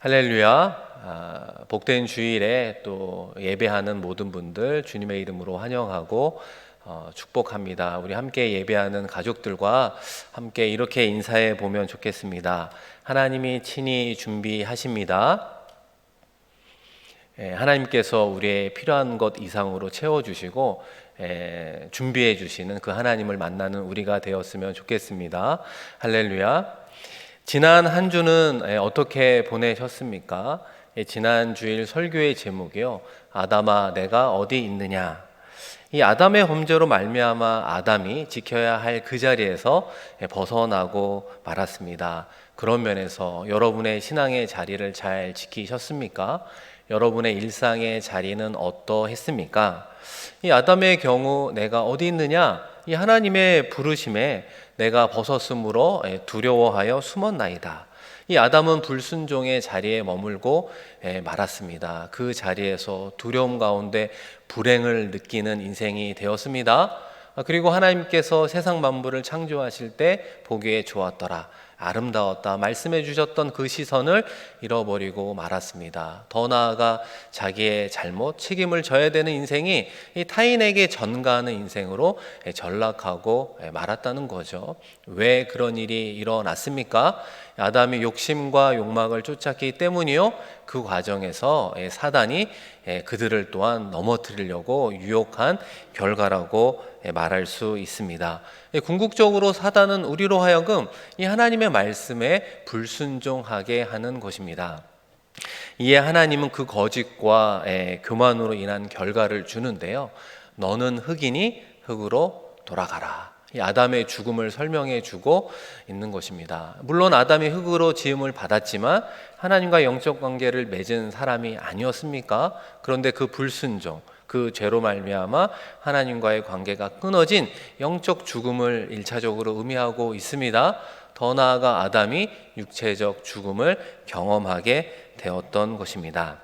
할렐루야. 복된 주일에 또 예배하는 모든 분들 주님의 이름으로 환영하고 축복합니다. 우리 함께 예배하는 가족들과 함께 이렇게 인사해 보면 좋겠습니다. 하나님이 친히 준비하십니다. 하나님께서 우리의 필요한 것 이상으로 채워주시고 준비해 주시는 그 하나님을 만나는 우리가 되었으면 좋겠습니다. 할렐루야. 지난 한 주는 어떻게 보내셨습니까? 지난 주일 설교의 제목이요, 아담아 내가 어디 있느냐. 이 아담의 범죄로 말미암아 아담이 지켜야 할 그 자리에서 벗어나고 말았습니다. 그런 면에서 여러분의 신앙의 자리를 잘 지키셨습니까? 여러분의 일상의 자리는 어떠했습니까? 이 아담의 경우 내가 어디 있느냐? 이 하나님의 부르심에 내가 벗었으므로 두려워하여 숨었나이다. 이 아담은 불순종의 자리에 머물고 말았습니다. 그 자리에서 두려움 가운데 불행을 느끼는 인생이 되었습니다. 그리고 하나님께서 세상 만물을 창조하실 때 보기에 좋았더라, 아름다웠다 말씀해 주셨던 그 시선을 잃어버리고 말았습니다. 더 나아가 자기의 잘못, 책임을 져야 되는 인생이 이 타인에게 전가하는 인생으로 전락하고 말았다는 거죠. 왜 그런 일이 일어났습니까? 아담이 욕심과 욕망을 쫓았기 때문이요, 그 과정에서 사단이 그들을 또한 넘어뜨리려고 유혹한 결과라고 말할 수 있습니다. 궁극적으로 사단은 우리로 하여금 이 하나님의 말씀에 불순종하게 하는 것입니다. 이에 하나님은 그 거짓과 교만으로 인한 결과를 주는데요, 너는 흙이니 흙으로 돌아가라. 이 아담의 죽음을 설명해 주고 있는 것입니다. 물론 아담이 흙으로 지음을 받았지만 하나님과 영적 관계를 맺은 사람이 아니었습니까? 그런데 그 불순종, 그 죄로 말미암아 하나님과의 관계가 끊어진 영적 죽음을 1차적으로 의미하고 있습니다. 더 나아가 아담이 육체적 죽음을 경험하게 되었던 것입니다.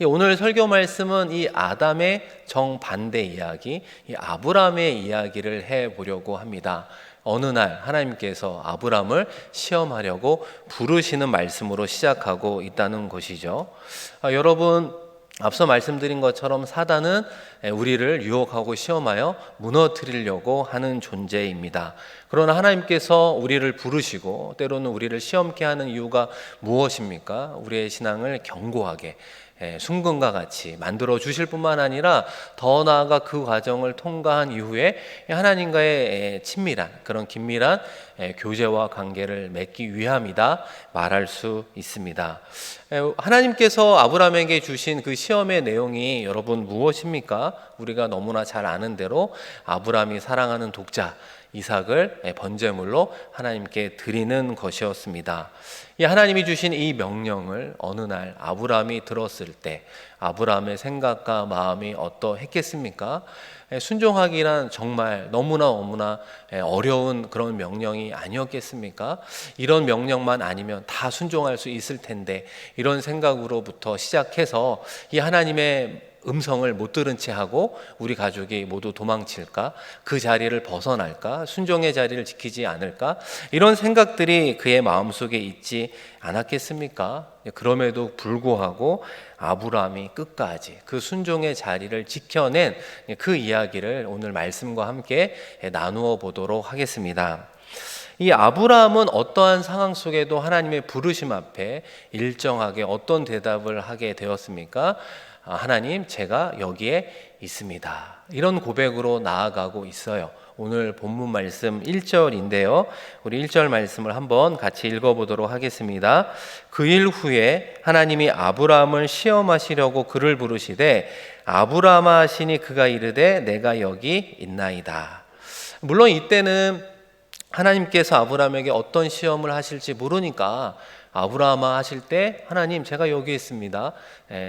오늘 설교 말씀은 이 아담의 정반대 이야기, 이 아브라함의 이야기를 해보려고 합니다. 어느 날 하나님께서 아브라함을 시험하려고 부르시는 말씀으로 시작하고 있다는 것이죠. 여러분, 앞서 말씀드린 것처럼 사단은 우리를 유혹하고 시험하여 무너뜨리려고 하는 존재입니다. 그러나 하나님께서 우리를 부르시고 때로는 우리를 시험케 하는 이유가 무엇입니까? 우리의 신앙을 견고하게 순금과 같이 만들어 주실 뿐만 아니라 더 나아가 그 과정을 통과한 이후에 하나님과의 친밀한, 그런 긴밀한 교제와 관계를 맺기 위함이다 말할 수 있습니다. 하나님께서 아브라함에게 주신 그 시험의 내용이 여러분 무엇입니까? 우리가 너무나 잘 아는 대로 아브라함이 사랑하는 독자 이삭을 번제물로 하나님께 드리는 것이었습니다. 이 하나님이 주신 이 명령을 어느 날 아브라함이 들었을 때 아브라함의 생각과 마음이 어떠했겠습니까? 순종하기란 정말 너무나 어려운 그런 명령이 아니었겠습니까? 이런 명령만 아니면 다 순종할 수 있을 텐데, 이런 생각으로부터 시작해서 이 하나님의 음성을 못 들은 채 하고 우리 가족이 모두 도망칠까? 그 자리를 벗어날까? 순종의 자리를 지키지 않을까? 이런 생각들이 그의 마음속에 있지 않았겠습니까? 그럼에도 불구하고 아브라함이 끝까지 그 순종의 자리를 지켜낸 그 이야기를 오늘 말씀과 함께 나누어 보도록 하겠습니다. 이 아브라함은 어떠한 상황 속에도 하나님의 부르심 앞에 일정하게 어떤 대답을 하게 되었습니까? 하나님, 제가 여기에 있습니다. 이런 고백으로 나아가고 있어요. 오늘 본문 말씀 1절인데요. 우리 1절 말씀을 한번 같이 읽어보도록 하겠습니다. 그 일 후에 하나님이 아브라함을 시험하시려고 그를 부르시되 아브라함아 하시니 그가 이르되 내가 여기 있나이다. 물론 이때는 하나님께서 아브라함에게 어떤 시험을 하실지 모르니까 아브라함아 하실 때 하나님, 제가 여기 있습니다,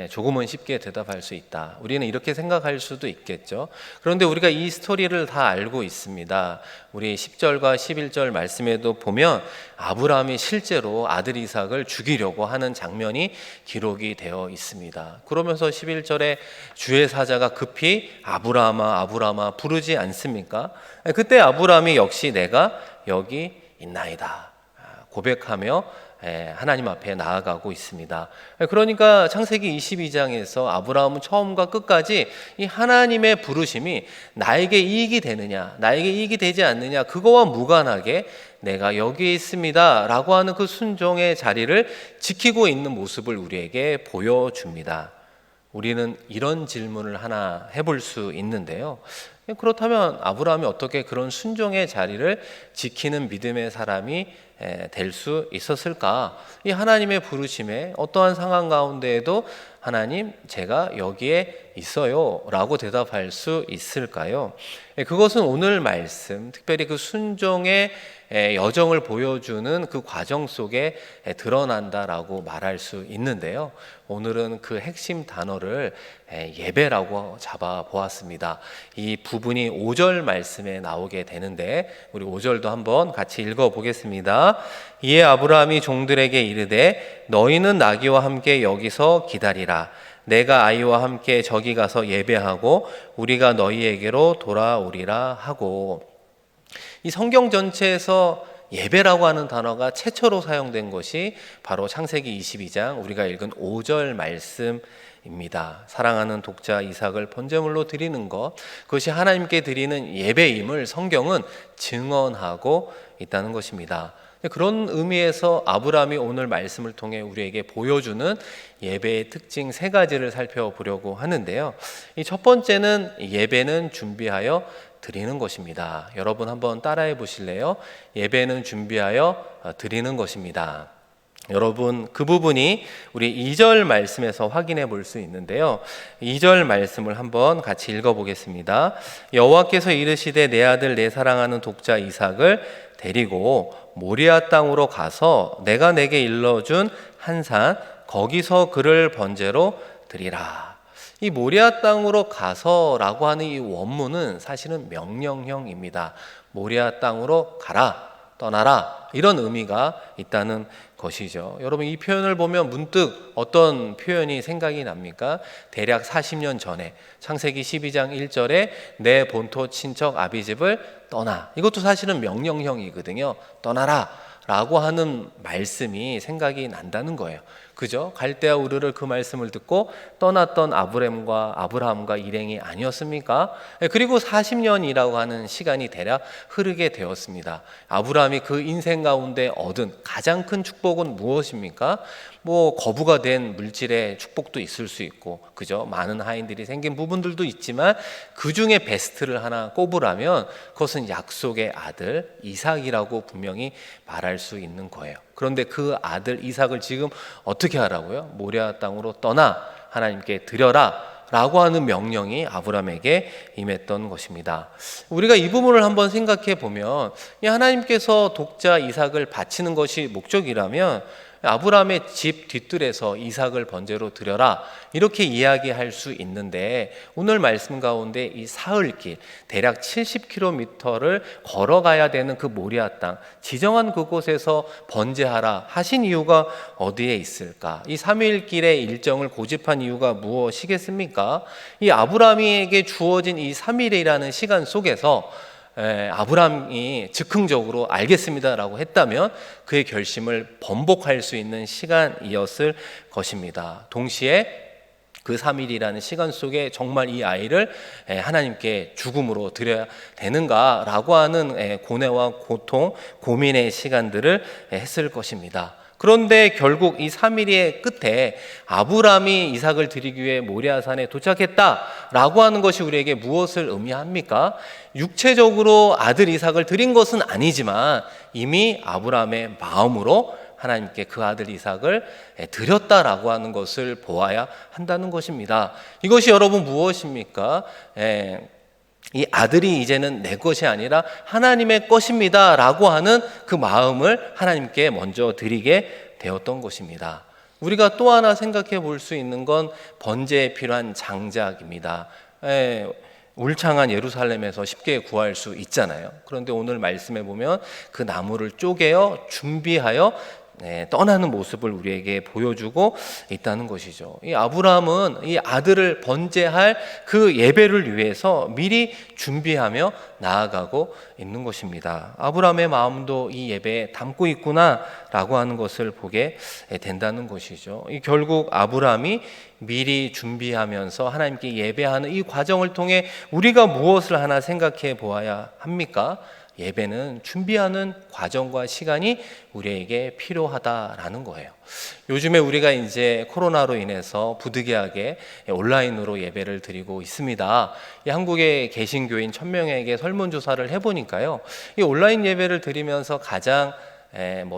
조금은 쉽게 대답할 수 있다. 우리는 이렇게 생각할 수도 있겠죠. 그런데 우리가 이 스토리를 다 알고 있습니다. 우리 10절과 11절 말씀에도 보면 아브라함이 실제로 아들 이삭을 죽이려고 하는 장면이 기록이 되어 있습니다. 그러면서 11절에 주의 사자가 급히 아브라함아 아브라함아 부르지 않습니까? 그때 아브라함이 역시 내가 여기 있나이다 고백하며 하나님 앞에 나아가고 있습니다. 그러니까 창세기 22장에서 아브라함은 처음과 끝까지 이 하나님의 부르심이 나에게 이익이 되느냐, 나에게 이익이 되지 않느냐, 그거와 무관하게 내가 여기에 있습니다 라고 하는 그 순종의 자리를 지키고 있는 모습을 우리에게 보여줍니다. 우리는 이런 질문을 하나 해볼 수 있는데요. 그렇다면 아브라함이 어떻게 그런 순종의 자리를 지키는 믿음의 사람이 될 수 있었을까? 이 하나님의 부르심에 어떠한 상황 가운데에도 하나님, 제가 여기에 있어요 라고 대답할 수 있을까요? 그것은 오늘 말씀, 특별히 그 순종의 여정을 보여주는 그 과정 속에 드러난다라고 말할 수 있는데요. 오늘은 그 핵심 단어를 예배라고 잡아 보았습니다. 이 부분이 5절 말씀에 나오게 되는데 우리 5절도 한번 같이 읽어 보겠습니다. 이에 아브라함이 종들에게 이르되 너희는 나귀와 함께 여기서 기다리라. 내가 아이와 함께 저기 가서 예배하고 우리가 너희에게로 돌아오리라 하고, 이 성경 전체에서 예배라고 하는 단어가 최초로 사용된 것이 바로 창세기 22장 우리가 읽은 5절 말씀입니다. 사랑하는 독자 이삭을 번제물로 드리는 것, 그것이 하나님께 드리는 예배임을 성경은 증언하고 있다는 것입니다. 그런 의미에서 아브라함이 오늘 말씀을 통해 우리에게 보여주는 예배의 특징 3가지를 살펴보려고 하는데요. 이 첫 번째는 예배는 준비하여 드리는 것입니다. 여러분 한번 따라해 보실래요? 예배는 준비하여 드리는 것입니다. 여러분 그 부분이 우리 2절 말씀에서 확인해 볼 수 있는데요. 2절 말씀을 한번 같이 읽어 보겠습니다. 여호와께서 이르시되 내 아들 내 사랑하는 독자 이삭을 데리고 모리아 땅으로 가서 내가 내게 일러준 한 산 거기서 그를 번제로 드리라. 이 모리아 땅으로 가서라고 하는 이 원문은 사실은 명령형입니다. 모리아 땅으로 가라, 떠나라, 이런 의미가 있다는 것이죠. 여러분 이 표현을 보면 문득 어떤 표현이 생각이 납니까? 대략 40년 전에 창세기 12장 1절에 내 본토 친척 아비집을 떠나, 이것도 사실은 명령형이거든요. 떠나라 라고 하는 말씀이 생각이 난다는 거예요. 그죠? 갈대아 우르를 그 말씀을 듣고 떠났던 아브라함과 일행이 아니었습니까? 그리고 40년이라고 하는 시간이 대략 흐르게 되었습니다. 아브라함이 그 인생 가운데 얻은 가장 큰 축복은 무엇입니까? 거부가 된 물질의 축복도 있을 수 있고, 그죠? 많은 하인들이 생긴 부분들도 있지만 그 중에 베스트를 하나 꼽으라면 그것은 약속의 아들 이삭이라고 분명히 말할 수 있는 거예요. 그런데 그 아들 이삭을 지금 어떻게 하라고요? 모리아 땅으로 떠나 하나님께 드려라 라고 하는 명령이 아브라함에게 임했던 것입니다. 우리가 이 부분을 한번 생각해 보면 하나님께서 독자 이삭을 바치는 것이 목적이라면 아브라함의 집 뒤뜰에서 이삭을 번제로 드려라 이렇게 이야기할 수 있는데, 오늘 말씀 가운데 이 사흘길 대략 70km를 걸어가야 되는 그 모리아 땅 지정한 그곳에서 번제하라 하신 이유가 어디에 있을까? 이 3일길의 일정을 고집한 이유가 무엇이겠습니까? 이 아브라함에게 주어진 이 3일이라는 시간 속에서 아브라함이 즉흥적으로 알겠습니다라고 했다면 그의 결심을 번복할 수 있는 시간이었을 것입니다. 동시에 그 3일이라는 시간 속에 정말 이 아이를 하나님께 죽음으로 드려야 되는가라고 하는 고뇌와 고통, 고민의 시간들을 했을 것입니다. 그런데 결국 이 3일의 끝에 아브라함이 이삭을 드리기 위해 모리아산에 도착했다라고 하는 것이 우리에게 무엇을 의미합니까? 육체적으로 아들 이삭을 드린 것은 아니지만 이미 아브라함의 마음으로 하나님께 그 아들 이삭을 드렸다라고 하는 것을 보아야 한다는 것입니다. 이것이 여러분 무엇입니까? 이 아들이 이제는 내 것이 아니라 하나님의 것입니다 라고 하는 그 마음을 하나님께 먼저 드리게 되었던 것입니다. 우리가 또 하나 생각해 볼 수 있는 건 번제에 필요한 장작입니다. 울창한 예루살렘에서 쉽게 구할 수 있잖아요. 그런데 오늘 말씀에 보면 그 나무를 쪼개어 준비하여 떠나는 모습을 우리에게 보여주고 있다는 것이죠. 이 아브라함은 이 아들을 번제할 그 예배를 위해서 미리 준비하며 나아가고 있는 것입니다. 아브라함의 마음도 이 예배에 담고 있구나라고 하는 것을 보게 된다는 것이죠. 결국 아브라함이 미리 준비하면서 하나님께 예배하는 이 과정을 통해 우리가 무엇을 하나 생각해 보아야 합니까? 예배는 준비하는 과정과 시간이 우리에게 필요하다라는 거예요. 요즘에 우리가 이제 코로나로 인해서 부득이하게 온라인으로 예배를 드리고 있습니다. 이 한국에 계신 교인 1000명에게 설문조사를 해보니까요, 이 온라인 예배를 드리면서 가장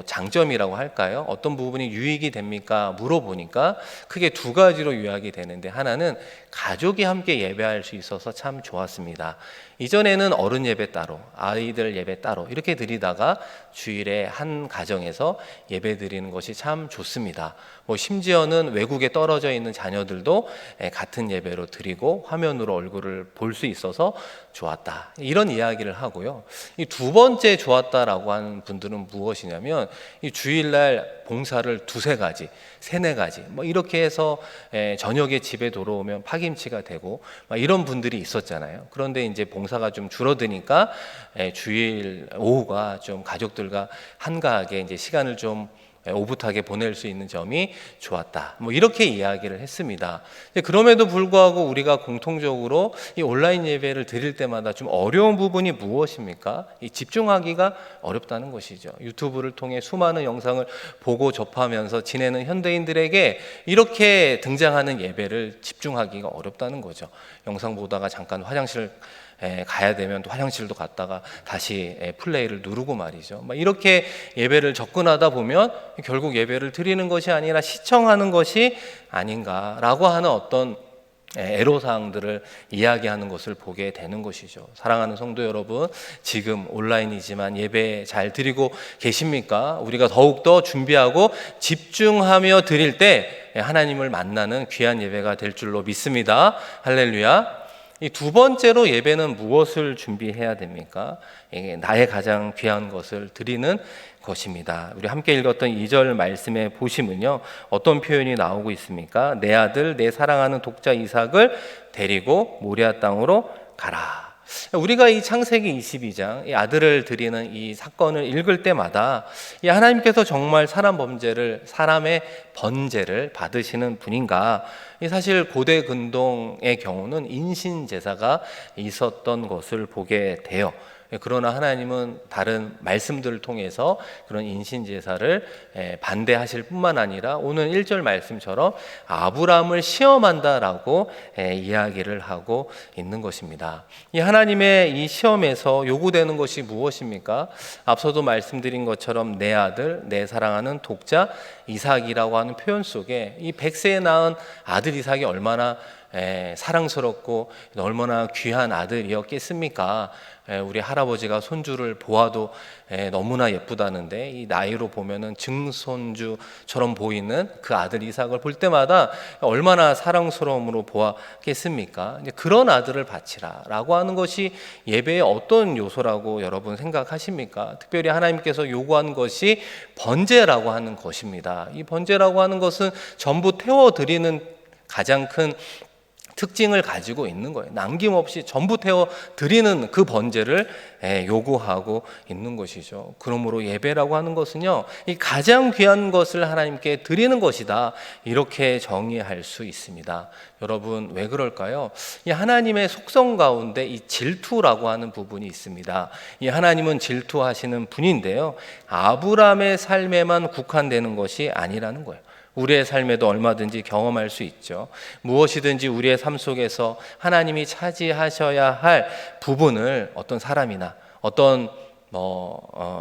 장점이라고 할까요? 어떤 부분이 유익이 됩니까? 물어보니까 크게 두 가지로 요약이 되는데, 하나는 가족이 함께 예배할 수 있어서 참 좋았습니다. 이전에는 어른 예배 따로, 아이들 예배 따로 이렇게 드리다가 주일에 한 가정에서 예배 드리는 것이 참 좋습니다. 심지어는 외국에 떨어져 있는 자녀들도 같은 예배로 드리고 화면으로 얼굴을 볼 수 있어서 좋았다, 이런 이야기를 하고요. 이 두 번째 좋았다라고 하는 분들은 무엇이냐면, 이 주일날 봉사를 두세 가지, 세네 가지 이렇게 해서 저녁에 집에 돌아오면 파김치가 되고 이런 분들이 있었잖아요. 그런데 이제 봉사가 좀 줄어드니까 주일 오후가 좀 가족들과 한가하게 이제 시간을 좀 오붓하게 보낼 수 있는 점이 좋았다, 이렇게 이야기를 했습니다. 그럼에도 불구하고 우리가 공통적으로 이 온라인 예배를 드릴 때마다 좀 어려운 부분이 무엇입니까? 이 집중하기가 어렵다는 것이죠. 유튜브를 통해 수많은 영상을 보고 접하면서 지내는 현대인들에게 이렇게 등장하는 예배를 집중하기가 어렵다는 거죠. 영상 보다가 잠깐 화장실 가야 되면 또 화장실도 갔다가 다시 플레이를 누르고 말이죠. 이렇게 예배를 접근하다 보면 결국 예배를 드리는 것이 아니라 시청하는 것이 아닌가라고 하는 어떤 애로사항들을 이야기하는 것을 보게 되는 것이죠. 사랑하는 성도 여러분, 지금 온라인이지만 예배 잘 드리고 계십니까? 우리가 더욱더 준비하고 집중하며 드릴 때 하나님을 만나는 귀한 예배가 될 줄로 믿습니다. 할렐루야. 이 두 번째로 예배는 무엇을 준비해야 됩니까? 나의 가장 귀한 것을 드리는 것입니다. 우리 함께 읽었던 2절 말씀에 보시면요, 어떤 표현이 나오고 있습니까? 내 아들, 내 사랑하는 독자 이삭을 데리고 모리아 땅으로 가라. 우리가 이 창세기 22장 이 아들을 드리는 이 사건을 읽을 때마다 이 하나님께서 정말 사람의 번제를 받으시는 분인가? 이 사실 고대 근동의 경우는 인신 제사가 있었던 것을 보게 돼요. 그러나 하나님은 다른 말씀들을 통해서 그런 인신제사를 반대하실 뿐만 아니라 오늘 1절 말씀처럼 아브라함을 시험한다라고 이야기를 하고 있는 것입니다. 이 하나님의 이 시험에서 요구되는 것이 무엇입니까? 앞서도 말씀드린 것처럼 내 아들, 내 사랑하는 독자 이삭이라고 하는 표현 속에 이 100세에 낳은 아들 이삭이 얼마나 사랑스럽고 얼마나 귀한 아들이었겠습니까? 우리 할아버지가 손주를 보아도 너무나 예쁘다는데, 이 나이로 보면은 증손주처럼 보이는 그 아들 이삭을 볼 때마다 얼마나 사랑스러움으로 보았겠습니까? 그런 아들을 바치라라고 하는 것이 예배의 어떤 요소라고 여러분 생각하십니까? 특별히 하나님께서 요구한 것이 번제라고 하는 것입니다. 이 번제라고 하는 것은 전부 태워드리는 가장 큰 특징을 가지고 있는 거예요. 남김없이 전부 태워 드리는 그 번제를 요구하고 있는 것이죠. 그러므로 예배라고 하는 것은요, 이 가장 귀한 것을 하나님께 드리는 것이다, 이렇게 정의할 수 있습니다. 여러분, 왜 그럴까요? 이 하나님의 속성 가운데 이 질투라고 하는 부분이 있습니다. 이 하나님은 질투하시는 분인데요, 아브라함의 삶에만 국한되는 것이 아니라는 거예요. 우리의 삶에도 얼마든지 경험할 수 있죠. 무엇이든지 우리의 삶 속에서 하나님이 차지하셔야 할 부분을 어떤 사람이나 어떤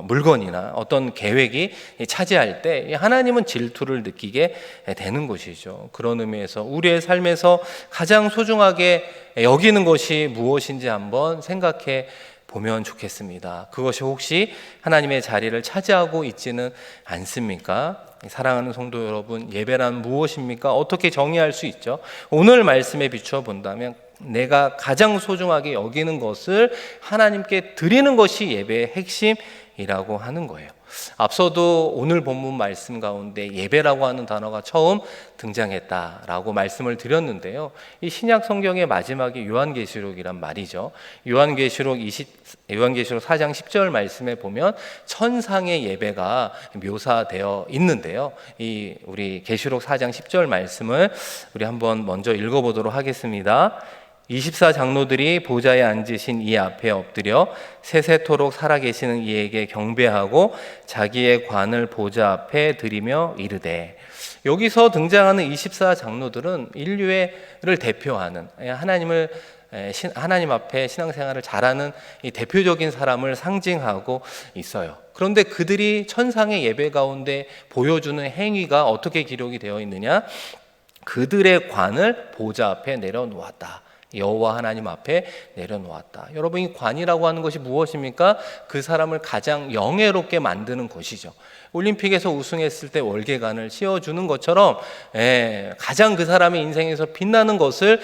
물건이나 어떤 계획이 차지할 때 하나님은 질투를 느끼게 되는 것이죠. 그런 의미에서 우리의 삶에서 가장 소중하게 여기는 것이 무엇인지 한번 생각해 보면 좋겠습니다. 그것이 혹시 하나님의 자리를 차지하고 있지는 않습니까? 사랑하는 성도 여러분, 예배란 무엇입니까? 어떻게 정의할 수 있죠? 오늘 말씀에 비추어 본다면 내가 가장 소중하게 여기는 것을 하나님께 드리는 것이 예배의 핵심이라고 하는 거예요. 앞서도 오늘 본문 말씀 가운데 예배라고 하는 단어가 처음 등장했다라고 말씀을 드렸는데요. 이 신약 성경의 마지막이 요한계시록이란 말이죠. 요한계시록 4장 10절 말씀에 보면 천상의 예배가 묘사되어 있는데요. 이 우리 계시록 4장 10절 말씀을 우리 한번 먼저 읽어보도록 하겠습니다. 24장로들이 보좌에 앉으신 이 앞에 엎드려 세세토록 살아계시는 이에게 경배하고 자기의 관을 보좌 앞에 드리며 이르되. 여기서 등장하는 24장로들은 인류를 대표하는 하나님 앞에 신앙생활을 잘하는 이 대표적인 사람을 상징하고 있어요. 그런데 그들이 천상의 예배 가운데 보여주는 행위가 어떻게 기록이 되어 있느냐? 그들의 관을 보좌 앞에 내려놓았다. 여호와 하나님 앞에 내려놓았다. 여러분, 이 관이라고 하는 것이 무엇입니까? 그 사람을 가장 영예롭게 만드는 것이죠. 올림픽에서 우승했을 때 월계관을 씌워주는 것처럼 가장 그 사람의 인생에서 빛나는 것을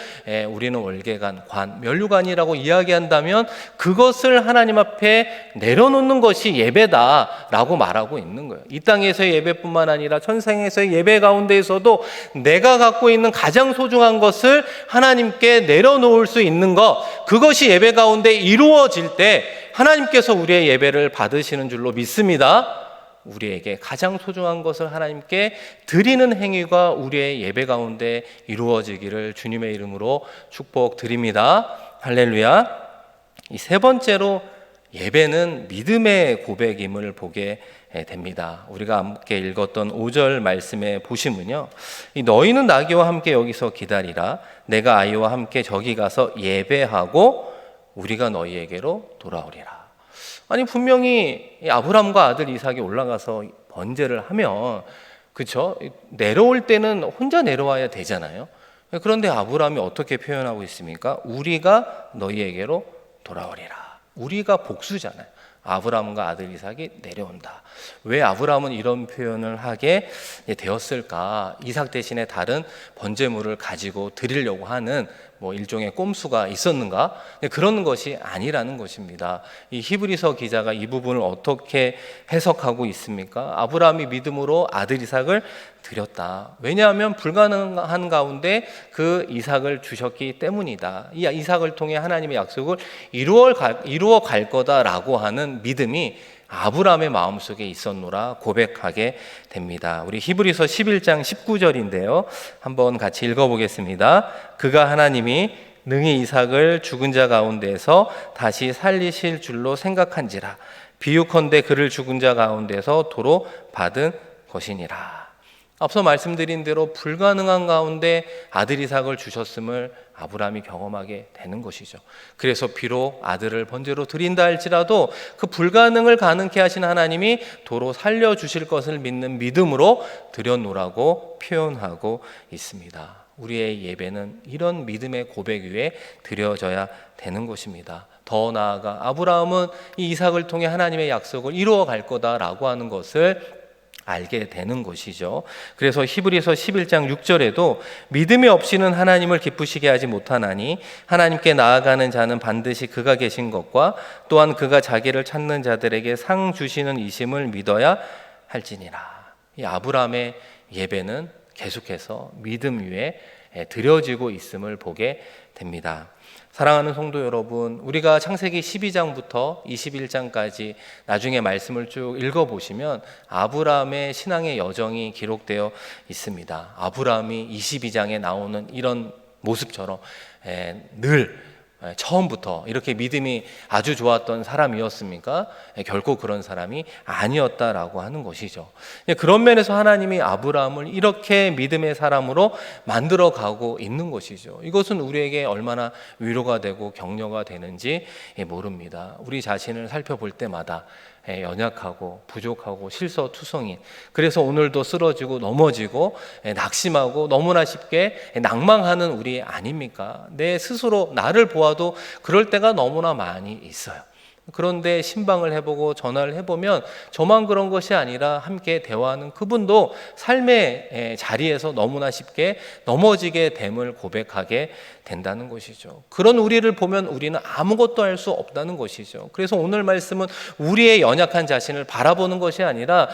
우리는 월계관, 관, 면류관이라고 이야기한다면 그것을 하나님 앞에 내려놓는 것이 예배다라고 말하고 있는 거예요. 이 땅에서의 예배뿐만 아니라 천상에서의 예배 가운데에서도 내가 갖고 있는 가장 소중한 것을 하나님께 내려놓을 수 있는 것, 그것이 예배 가운데 이루어질 때 하나님께서 우리의 예배를 받으시는 줄로 믿습니다. 우리에게 가장 소중한 것을 하나님께 드리는 행위가 우리의 예배 가운데 이루어지기를 주님의 이름으로 축복드립니다. 할렐루야. 이 세 번째로 예배는 믿음의 고백임을 보게 됩니다. 우리가 함께 읽었던 5절 말씀에 보시면요, 너희는 나귀와 함께 여기서 기다리라. 내가 아이와 함께 저기 가서 예배하고 우리가 너희에게로 돌아오리라. 아니, 분명히 아브라함과 아들 이삭이 올라가서 번제를 하면, 그렇죠? 내려올 때는 혼자 내려와야 되잖아요. 그런데 아브라함이 어떻게 표현하고 있습니까? 우리가 너희에게로 돌아오리라. 우리가 복수잖아요. 아브라함과 아들 이삭이 내려온다. 왜 아브라함은 이런 표현을 하게 되었을까? 이삭 대신에 다른 번제물을 가지고 드리려고 하는 일종의 꼼수가 있었는가? 그런 것이 아니라는 것입니다. 이 히브리서 기자가 이 부분을 어떻게 해석하고 있습니까? 아브라함이 믿음으로 아들 이삭을 드렸다. 왜냐하면 불가능한 가운데 그 이삭을 주셨기 때문이다. 이 이삭을 통해 하나님의 약속을 이루어 갈 거다라고 하는 믿음이 아브라함의 마음속에 있었노라 고백하게 됩니다. 우리 히브리서 11장 19절인데요. 한번 같이 읽어보겠습니다. 그가 하나님이 능히 이삭을 죽은 자 가운데서 다시 살리실 줄로 생각한지라. 비유컨대 그를 죽은 자 가운데서 도로 받은 것이니라. 앞서 말씀드린 대로 불가능한 가운데 아들 이삭을 주셨음을 아브라함이 경험하게 되는 것이죠. 그래서 비록 아들을 번제로 드린다 할지라도 그 불가능을 가능케 하신 하나님이 도로 살려주실 것을 믿는 믿음으로 드려놓으라고 표현하고 있습니다. 우리의 예배는 이런 믿음의 고백 위에 드려져야 되는 것입니다. 더 나아가 아브라함은 이 이삭을 통해 하나님의 약속을 이루어 갈 거다라고 하는 것을 알게 되는 것이죠. 그래서 히브리서 11장 6절에도 믿음이 없이는 하나님을 기쁘시게 하지 못하나니 하나님께 나아가는 자는 반드시 그가 계신 것과 또한 그가 자기를 찾는 자들에게 상 주시는 이심을 믿어야 할지니라. 이 아브라함의 예배는 계속해서 믿음 위에 드려지고 있음을 보게 됩니다. 사랑하는 성도 여러분, 우리가 창세기 12장부터 21장까지 나중에 말씀을 쭉 읽어보시면 아브라함의 신앙의 여정이 기록되어 있습니다. 아브라함이 22장에 나오는 이런 모습처럼 늘 처음부터 이렇게 믿음이 아주 좋았던 사람이었습니까? 결코 그런 사람이 아니었다라고 하는 것이죠. 그런 면에서 하나님이 아브라함을 이렇게 믿음의 사람으로 만들어가고 있는 것이죠. 이것은 우리에게 얼마나 위로가 되고 격려가 되는지 모릅니다. 우리 자신을 살펴볼 때마다 연약하고 부족하고 실소투성인, 그래서 오늘도 쓰러지고 넘어지고 낙심하고 너무나 쉽게 낭망하는 우리 아닙니까? 내 스스로 나를 보아도 그럴 때가 너무나 많이 있어요. 그런데 신방을 해보고 전화를 해보면 저만 그런 것이 아니라 함께 대화하는 그분도 삶의 자리에서 너무나 쉽게 넘어지게 됨을 고백하게 된다는 것이죠. 그런 우리를 보면 우리는 아무것도 할 수 없다는 것이죠. 그래서 오늘 말씀은 우리의 연약한 자신을 바라보는 것이 아니라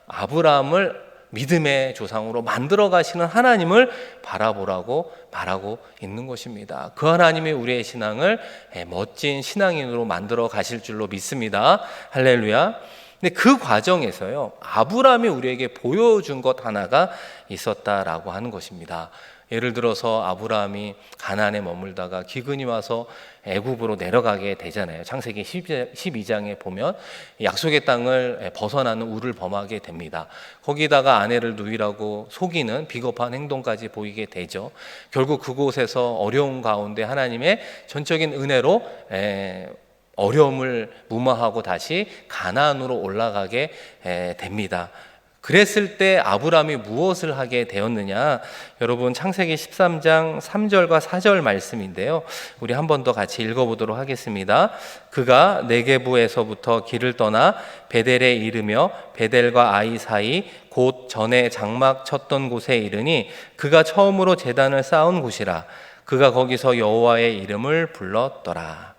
아브라함을 믿음의 조상으로 만들어 가시는 하나님을 바라보라고 말하고 있는 것입니다. 그 하나님이 우리의 신앙을 멋진 신앙인으로 만들어 가실 줄로 믿습니다. 할렐루야. 근데 그 과정에서요, 아브라함이 우리에게 보여준 것 하나가 있었다라고 하는 것입니다. 예를 들어서 아브라함이 가나안에 머물다가 기근이 와서 애굽으로 내려가게 되잖아요. 창세기 12장에 보면 약속의 땅을 벗어나는 우를 범하게 됩니다. 거기다가 아내를 누이라고 속이는 비겁한 행동까지 보이게 되죠. 결국 그곳에서 어려운 가운데 하나님의 전적인 은혜로 어려움을 무마하고 다시 가나안으로 올라가게 됩니다. 그랬을 때 아브라함이 무엇을 하게 되었느냐? 여러분 창세기 13장 3절과 4절 말씀인데요. 우리 한 번 더 같이 읽어보도록 하겠습니다. 그가 네게부에서부터 길을 떠나 베델에 이르며 베델과 아이 사이 곧 전에 장막 쳤던 곳에 이르니 그가 처음으로 제단을 쌓은 곳이라. 그가 거기서 여호와의 이름을 불렀더라.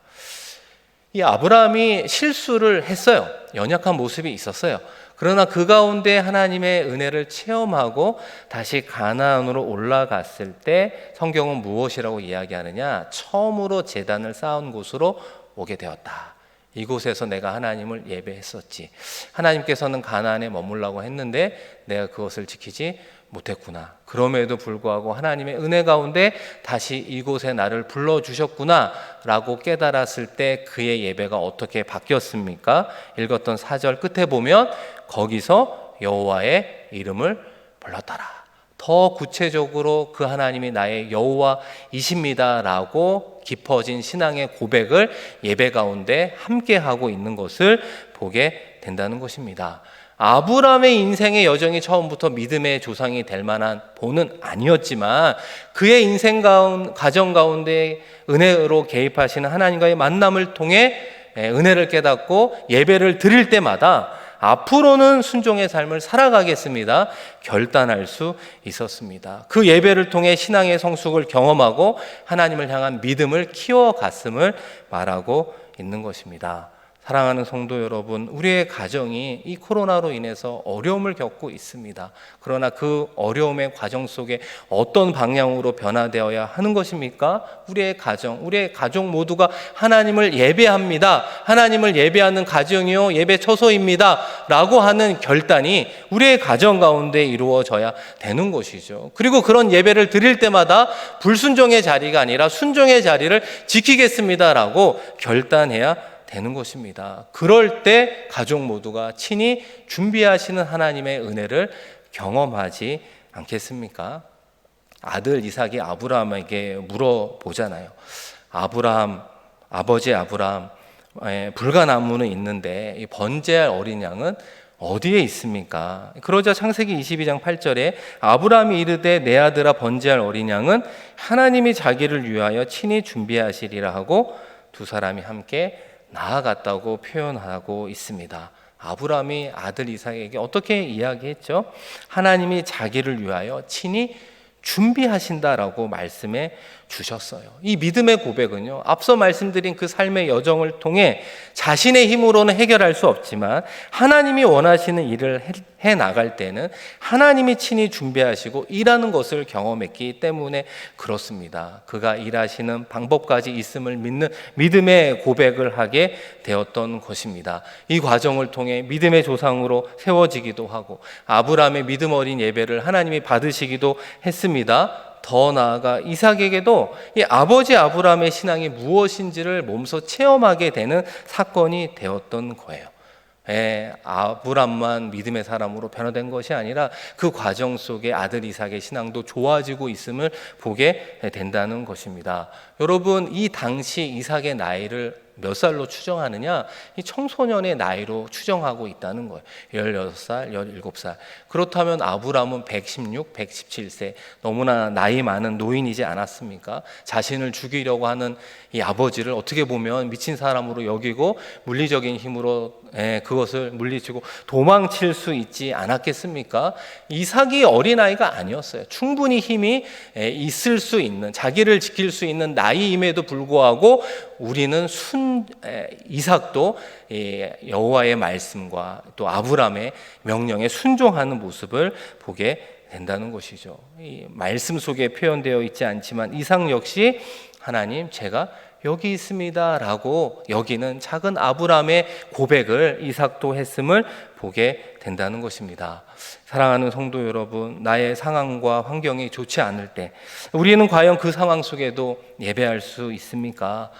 이 아브라함이 실수를 했어요. 연약한 모습이 있었어요. 그러나 그 가운데 하나님의 은혜를 체험하고 다시 가나안으로 올라갔을 때 성경은 무엇이라고 이야기하느냐? 처음으로 제단을 쌓은 곳으로 오게 되었다. 이곳에서 내가 하나님을 예배했었지. 하나님께서는 가나안에 머물라고 했는데 내가 그것을 지키지 못했구나. 그럼에도 불구하고 하나님의 은혜 가운데 다시 이곳에 나를 불러주셨구나 라고 깨달았을 때 그의 예배가 어떻게 바뀌었습니까? 읽었던 4절 끝에 보면 거기서 여호와의 이름을 불렀더라. 더 구체적으로 그 하나님이 나의 여호와이십니다 라고 깊어진 신앙의 고백을 예배 가운데 함께 하고 있는 것을 보게 된다는 것입니다. 아브라함의 인생의 여정이 처음부터 믿음의 조상이 될 만한 본은 아니었지만 그의 인생 가정 가운데 은혜로 개입하시는 하나님과의 만남을 통해 은혜를 깨닫고 예배를 드릴 때마다 앞으로는 순종의 삶을 살아가겠습니다. 결단할 수 있었습니다. 그 예배를 통해 신앙의 성숙을 경험하고 하나님을 향한 믿음을 키워갔음을 말하고 있는 것입니다. 사랑하는 성도 여러분, 우리의 가정이 이 코로나로 인해서 어려움을 겪고 있습니다. 그러나 그 어려움의 과정 속에 어떤 방향으로 변화되어야 하는 것입니까? 우리의 가족 모두가 하나님을 예배합니다. 하나님을 예배하는 가정이요 예배 처소입니다 라고 하는 결단이 우리의 가정 가운데 이루어져야 되는 것이죠. 그리고 그런 예배를 드릴 때마다 불순종의 자리가 아니라 순종의 자리를 지키겠습니다 라고 결단해야 되는 것입니다. 그럴 때 가족 모두가 친히 준비하시는 하나님의 은혜를 경험하지 않겠습니까? 아들 이삭이 아브라함에게 물어보잖아요. 아버지 아브라함, 불가나무는 있는데 이 번제할 어린 양은 어디에 있습니까? 그러자 창세기 22장 8절에 아브라함이 이르되 내 아들아 번제할 어린 양은 하나님이 자기를 위하여 친히 준비하시리라 하고 두 사람이 함께 나아갔다고 표현하고 있습니다. 아브라함이 아들 이삭에게 어떻게 이야기했죠? 하나님이 자기를 위하여 친히 준비하신다라고 말씀해 주셨어요. 이 믿음의 고백은요, 앞서 말씀드린 그 삶의 여정을 통해 자신의 힘으로는 해결할 수 없지만 하나님이 원하시는 일을 해 나갈 때는 하나님이 친히 준비하시고 일하는 것을 경험했기 때문에 그렇습니다. 그가 일하시는 방법까지 있음을 믿는 믿음의 고백을 하게 되었던 것입니다. 이 과정을 통해 믿음의 조상으로 세워지기도 하고 아브라함의 믿음 어린 예배를 하나님이 받으시기도 했습니다. 더 나아가 이삭에게도 이 아버지 아브라함의 신앙이 무엇인지를 몸소 체험하게 되는 사건이 되었던 거예요. 아브람만 믿음의 사람으로 변화된 것이 아니라 그 과정 속에 아들 이삭의 신앙도 좋아지고 있음을 보게 된다는 것입니다. 여러분, 이 당시 이삭의 나이를 몇 살로 추정하느냐? 이 청소년의 나이로 추정하고 있다는 거예요. 16살, 17살. 그렇다면 아브라함은 116, 117세. 너무나 나이 많은 노인이지 않았습니까? 자신을 죽이려고 하는 이 아버지를 어떻게 보면 미친 사람으로 여기고 물리적인 힘으로 그것을 물리치고 도망칠 수 있지 않았겠습니까? 이삭이 어린아이가 아니었어요. 충분히 힘이 있을 수 있는, 자기를 지킬 수 있는 나이임에도 불구하고 우리는 이삭도 여호와의 말씀과 또 아브라함의 명령에 순종하는 모습을 보게 된다는 것이죠. 이 말씀 속에 표현되어 있지 않지만 이삭 역시 하나님, 제가 여기 있습니다 라고 여기는 작은 아브라함의 고백을 이삭도 했음을 보게 된다는 것입니다. 사랑하는 성도 여러분, 나의 상황과 환경이 좋지 않을 때 우리는 과연 그 상황 속에도 예배할 수 있습니까?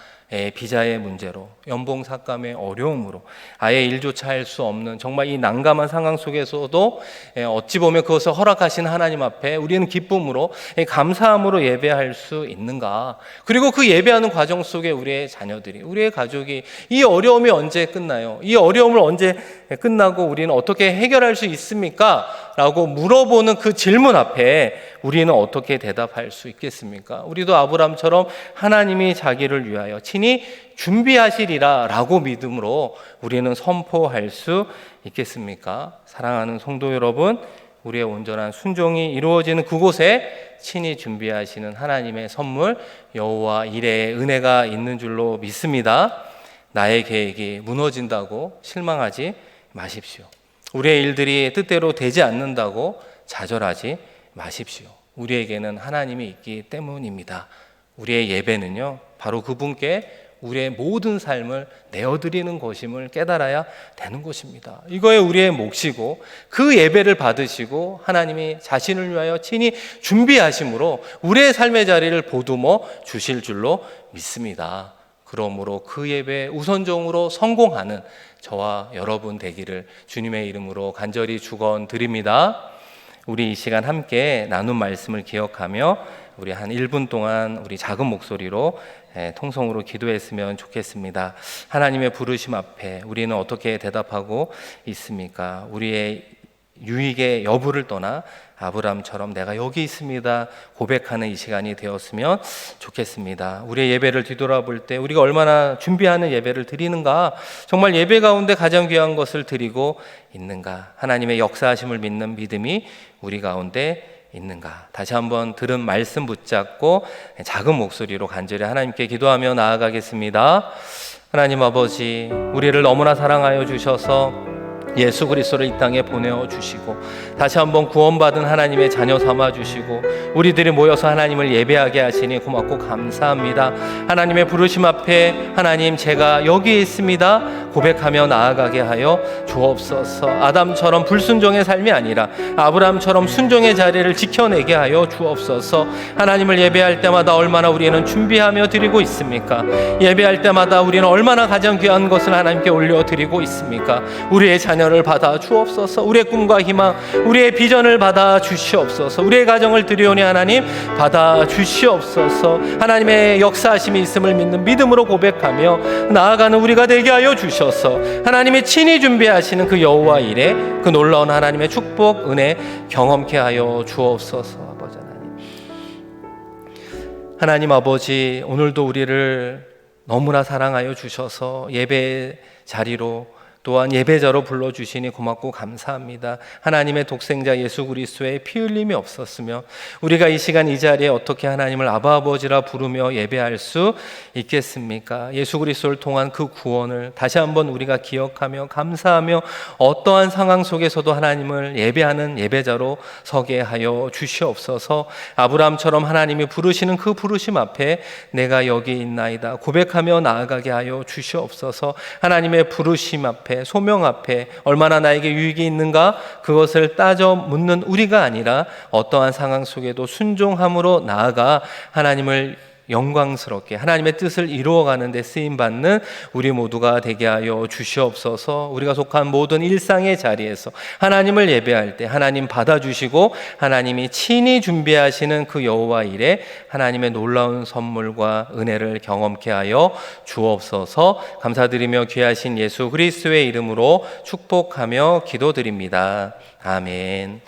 비자의 문제로, 연봉 삭감의 어려움으로, 아예 일조차 할 수 없는 정말 이 난감한 상황 속에서도 어찌 보면 그것을 허락하신 하나님 앞에 우리는 기쁨으로, 감사함으로 예배할 수 있는가? 그리고 그 예배하는 과정 속에 우리의 자녀들이, 우리의 가족이 이 어려움이 언제 끝나요? 이 어려움을 언제 끝나고 우리는 어떻게 해결할 수 있습니까? 라고 물어보는 그 질문 앞에 우리는 어떻게 대답할 수 있겠습니까? 우리도 아브라함처럼 하나님이 자기를 위하여 친히 준비하시리라 라고 믿음으로 우리는 선포할 수 있겠습니까? 사랑하는 성도 여러분, 우리의 온전한 순종이 이루어지는 그곳에 친히 준비하시는 하나님의 선물, 여호와 이레의 은혜가 있는 줄로 믿습니다. 나의 계획이 무너진다고 실망하지 마십시오. 우리의 일들이 뜻대로 되지 않는다고 좌절하지 마십시오. 우리에게는 하나님이 있기 때문입니다. 우리의 예배는요, 바로 그분께 우리의 모든 삶을 내어드리는 것임을 깨달아야 되는 것입니다. 이거에 우리의 몫이고, 그 예배를 받으시고 하나님이 자신을 위하여 친히 준비하심으로 우리의 삶의 자리를 보듬어 주실 줄로 믿습니다. 그러므로 그 예배에 우선적으로 성공하는 저와 여러분 되기를 주님의 이름으로 간절히 축원드립니다. 우리 이 시간 함께 나눈 말씀을 기억하며 우리 한 1분 동안 우리 작은 목소리로 통성으로 기도했으면 좋겠습니다. 하나님의 부르심 앞에 우리는 어떻게 대답하고 있습니까? 우리의 유익의 여부를 떠나 아브라함처럼 내가 여기 있습니다 고백하는 이 시간이 되었으면 좋겠습니다. 우리의 예배를 뒤돌아볼 때 우리가 얼마나 준비하는 예배를 드리는가, 정말 예배 가운데 가장 귀한 것을 드리고 있는가, 하나님의 역사하심을 믿는 믿음이 우리 가운데 있는가. 다시 한번 들은 말씀 붙잡고 작은 목소리로 간절히 하나님께 기도하며 나아가겠습니다. 하나님 아버지, 우리를 너무나 사랑하여 주셔서 예수 그리스도를 이 땅에 보내어 주시고 다시 한번 구원받은 하나님의 자녀 삼아 주시고 우리들이 모여서 하나님을 예배하게 하시니 고맙고 감사합니다. 하나님의 부르심 앞에 하나님, 제가 여기 있습니다 고백하며 나아가게 하여 주옵소서. 아담처럼 불순종의 삶이 아니라 아브라함처럼 순종의 자리를 지켜내게 하여 주옵소서. 하나님을 예배할 때마다 얼마나 우리는 준비하며 드리고 있습니까? 예배할 때마다 우리는 얼마나 가장 귀한 것을 하나님께 올려드리고 있습니까? 우리의 자녀를 받아 주옵소서. 우리의 꿈과 희망, 우리의 비전을 받아 주시옵소서. 우리의 가정을 드리오니 하나님 받아 주시옵소서. 하나님의 역사하심이 있음을 믿는 믿음으로 고백하며 나아가는 우리가 되게 하여 주시옵소서. 하나님이 친히 준비하시는 그 여호와 일에 그 놀라운 하나님의 축복, 은혜 경험케 하여 주옵소서. 아버지 하나님 아버지, 오늘도 우리를 너무나 사랑하여 주셔서 예배 자리로 또한 예배자로 불러주시니 고맙고 감사합니다. 하나님의 독생자 예수 그리스도의 피 흘림이 없었으면 우리가 이 시간 이 자리에 어떻게 하나님을 아바 아버지라 부르며 예배할 수 있겠습니까? 예수 그리스도를 통한 그 구원을 다시 한번 우리가 기억하며 감사하며 어떠한 상황 속에서도 하나님을 예배하는 예배자로 서게 하여 주시옵소서. 아브라함처럼 하나님이 부르시는 그 부르심 앞에 내가 여기 있나이다 고백하며 나아가게 하여 주시옵소서. 하나님의 부르심 앞에, 소명 앞에 얼마나 나에게 유익이 있는가, 그것을 따져 묻는 우리가 아니라 어떠한 상황 속에도 순종함으로 나아가 하나님을 영광스럽게 하나님의 뜻을 이루어가는 데 쓰임받는 우리 모두가 되게 하여 주시옵소서. 우리가 속한 모든 일상의 자리에서 하나님을 예배할 때 하나님 받아주시고 하나님이 친히 준비하시는 그 여호와 일에 하나님의 놀라운 선물과 은혜를 경험케 하여 주옵소서. 감사드리며 귀하신 예수 그리스도의 이름으로 축복하며 기도드립니다. 아멘.